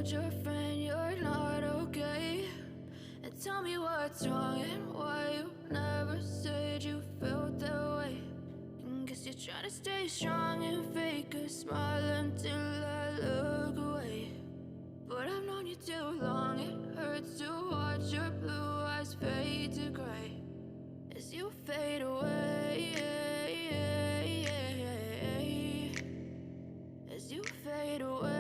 told your friend you're not okay? And tell me what's wrong and why you never said you felt that way. And guess you're trying to stay strong and fake a smile until I look away. But I've known you too long, it hurts to watch your blue eyes fade to gray as you fade away, as you fade away.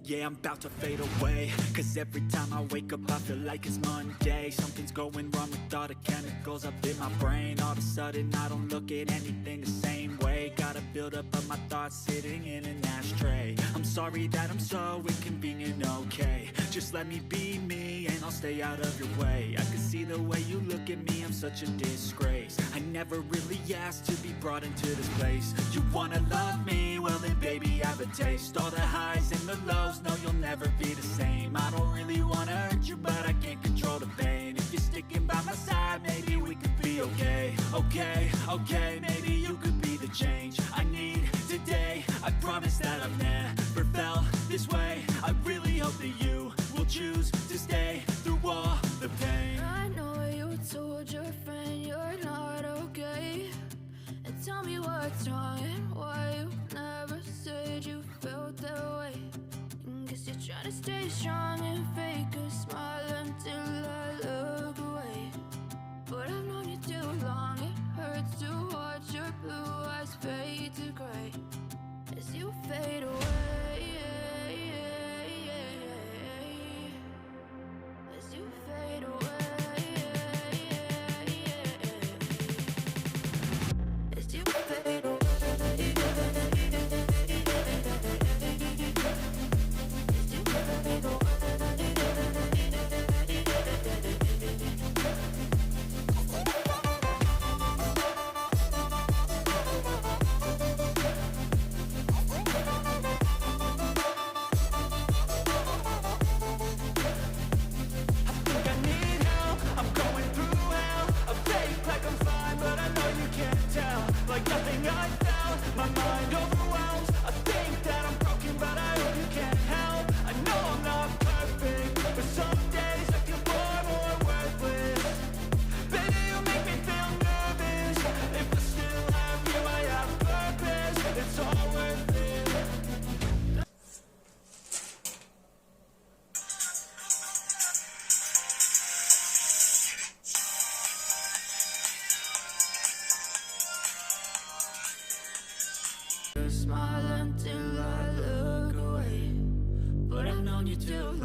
Yeah, I'm about to fade away, cause every time I wake up I feel like it's Monday. Something's going wrong with all the chemicals up in my brain. All of a sudden I don't look at anything the same way. Gotta build up of my thoughts sitting in an ashtray. I'm sorry that I'm so inconvenient, okay? Just let me be me and I'll stay out of your way. I can see the way you look at me, I'm such a disgrace. I never really asked to be brought into this place. You wanna love me? Well then baby I have a taste. All the highs and the lows, no you'll never be the same. I don't really wanna hurt you but I can't control the pain. If you're sticking by my side maybe we could be okay. Okay, maybe you could be the change I need today. I promise that I've never felt this way. I really hope that you will choose to stay through all the pain. I know you told your friend you're not okay. And tell me what's wrong and why you never said you felt that way. And guess you're trying to stay strong and fake a smile until I look away. But I've known you too long, it hurts to watch your blue eyes fade to gray as you fade away, as you fade away, as you fade away. Smile until I look away. But I've known you too